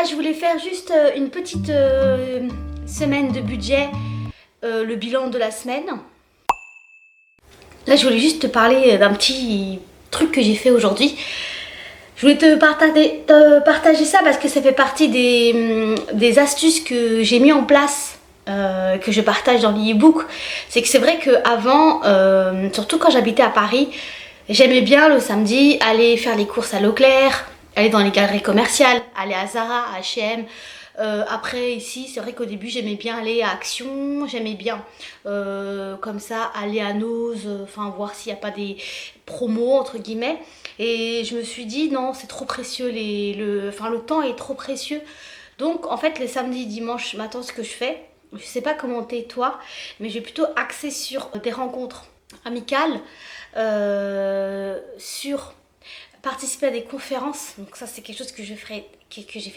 je voulais faire juste une petite semaine de budget, le bilan de la semaine. Là, je voulais juste te parler d'un petit truc que j'ai fait aujourd'hui. Je voulais te partager ça parce que ça fait partie des astuces que j'ai mis en place, que je partage dans l'e-book. C'est que c'est vrai qu'avant, surtout quand j'habitais à Paris, j'aimais bien le samedi aller faire les courses à Leclerc, aller dans les galeries commerciales, aller à Zara, à H&M. Après ici, c'est vrai qu'au début j'aimais bien aller à Action, j'aimais bien comme ça aller à Nose, enfin voir s'il n'y a pas des promos entre guillemets. Et je me suis dit non, c'est trop précieux, le temps est trop précieux. Donc en fait les samedis, dimanches matin, ce que je fais, je sais pas comment t'es toi, mais j'ai plutôt axé sur des rencontres amicales, sur participer à des conférences. Donc ça c'est quelque chose que j'ai fait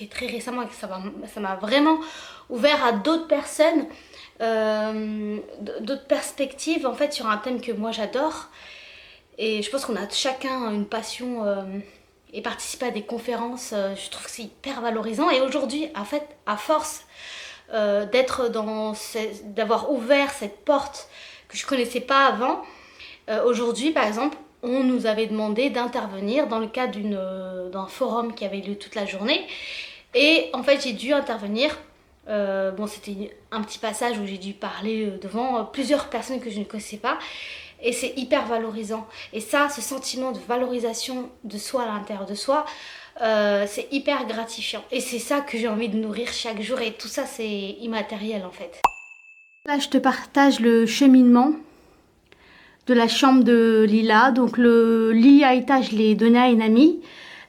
très récemment et que ça m'a vraiment ouvert à d'autres personnes, d'autres perspectives en fait sur un thème que moi j'adore. Et je pense qu'on a chacun une passion, et participer à des conférences, je trouve que c'est hyper valorisant. Et aujourd'hui, en fait, à force d'avoir ouvert cette porte que je connaissais pas avant, aujourd'hui par exemple, on nous avait demandé d'intervenir dans le cadre d'un forum qui avait lieu toute la journée. Et en fait, j'ai dû intervenir. Bon, c'était un petit passage où j'ai dû parler devant plusieurs personnes que je ne connaissais pas. Et c'est hyper valorisant. Et ça, ce sentiment de valorisation de soi à l'intérieur de soi, c'est hyper gratifiant. Et c'est ça que j'ai envie de nourrir chaque jour. Et tout ça, c'est immatériel en fait. Là, je te partage le cheminement de la chambre de Lila. Donc le lit à étage, je l'ai donné à une amie.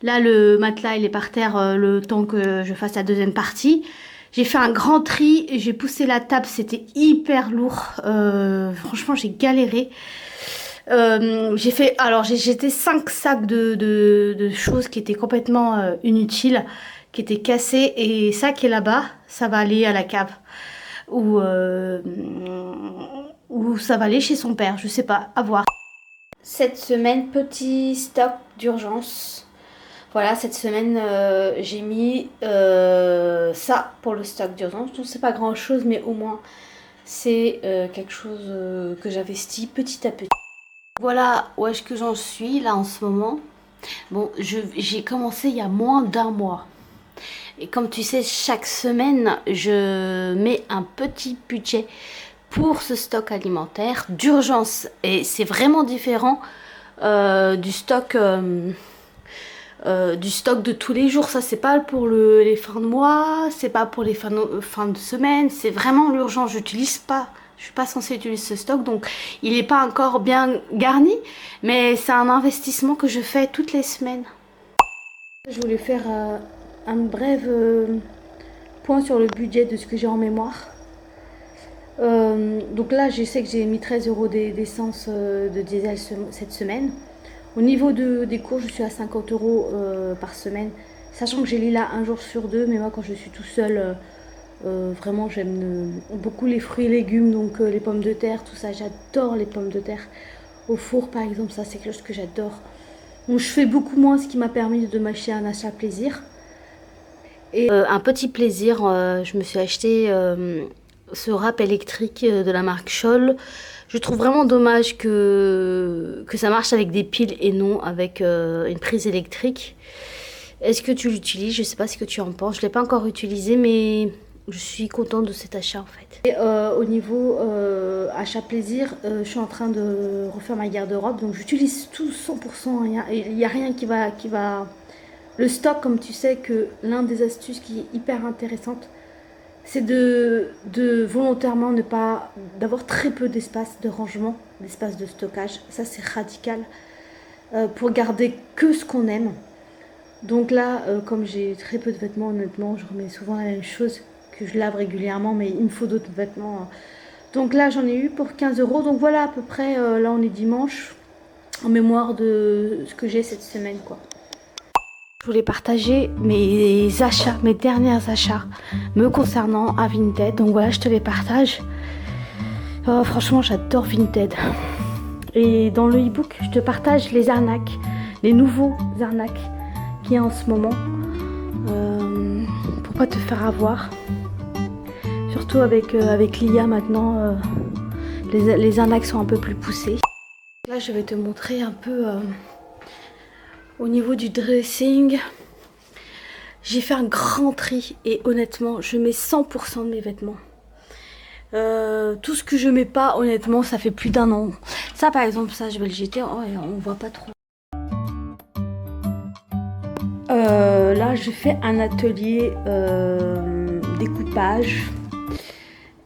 Là, le matelas, il est par terre le temps que je fasse la deuxième partie. J'ai fait un grand tri, j'ai poussé la table, c'était hyper lourd. Franchement, j'ai galéré. J'ai jeté 5 sacs de choses qui étaient complètement inutiles, qui étaient cassées. Et ça qui est là-bas, ça va aller à la cave. Ou ça va aller chez son père, je sais pas, à voir. Cette semaine, petit stock d'urgence. Voilà, cette semaine, j'ai mis ça pour le stock d'urgence. Donc c'est pas grand chose, mais au moins c'est quelque chose que j'investis petit à petit. Voilà où est-ce que j'en suis là en ce moment. Bon, j'ai commencé il y a moins d'1 mois. Et comme tu sais, chaque semaine, je mets un petit budget pour ce stock alimentaire d'urgence. Et c'est vraiment différent du stock de tous les jours. Ça, c'est pas pour les fins de mois, c'est pas pour les fins de semaine, c'est vraiment l'urgence. Je suis pas censée utiliser ce stock, donc il n'est pas encore bien garni, mais c'est un investissement que je fais toutes les semaines. Je voulais faire un bref point sur le budget de ce que j'ai en mémoire. Donc là, je sais que j'ai mis 13 € d'essence de diesel cette semaine. Au niveau des cours, je suis à 50 € par semaine, sachant que j'ai Lila un jour sur 2, mais moi quand je suis tout seul, vraiment j'aime beaucoup les fruits et légumes, donc les pommes de terre, tout ça, j'adore les pommes de terre. Au four par exemple, ça c'est quelque chose que j'adore. Donc je fais beaucoup moins, ce qui m'a permis de m'acheter un achat plaisir. Et un petit plaisir, je me suis acheté ce râpe électrique de la marque Scholl. Je trouve vraiment dommage que ça marche avec des piles et non avec une prise électrique. Est-ce que tu l'utilises? Je ne sais pas ce que tu en penses. Je ne l'ai pas encore utilisé, mais je suis contente de cet achat en fait. Et au niveau achat plaisir, je suis en train de refaire ma garde-robe. Donc j'utilise tout 100%. Il n'y a rien qui va... Le stock, comme tu sais, que l'un des astuces qui est hyper intéressante, c'est de volontairement ne pas d'avoir très peu d'espace de rangement, d'espace de stockage. Ça c'est radical pour garder que ce qu'on aime. Donc là, comme j'ai très peu de vêtements, honnêtement, je remets souvent la même chose que je lave régulièrement, mais il me faut d'autres vêtements. Donc là, j'en ai eu pour 15 €. Donc voilà, à peu près, là on est dimanche, en mémoire de ce que j'ai cette semaine, quoi. Je voulais partager mes derniers achats me concernant à Vinted. Donc voilà, je te les partage. Franchement, j'adore Vinted. Et dans le e-book, je te partage les arnaques, les nouveaux arnaques qu'il y a en ce moment. Pour pas te faire avoir. Surtout avec l'IA maintenant, les arnaques sont un peu plus poussées. Là, je vais te montrer un peu au niveau du dressing. J'ai fait un grand tri et honnêtement, je mets 100% de mes vêtements. Tout ce que je mets pas, honnêtement, ça fait plus d'1 an. Ça, par exemple, ça, je vais le jeter. Oh, on voit pas trop. Là, je fais un atelier découpage.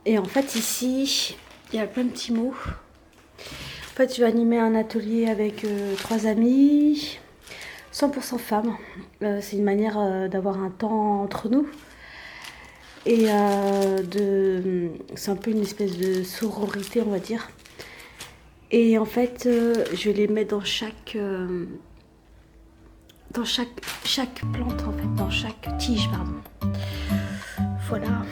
Et en fait, ici, il y a plein de petits mots. En fait, je vais animer un atelier avec 3 amis. 100% femmes. C'est une manière d'avoir un temps entre nous. Et c'est un peu une espèce de sororité, on va dire. Et en fait, je vais les mettre dans chaque plante, en fait, dans chaque tige, pardon. Voilà.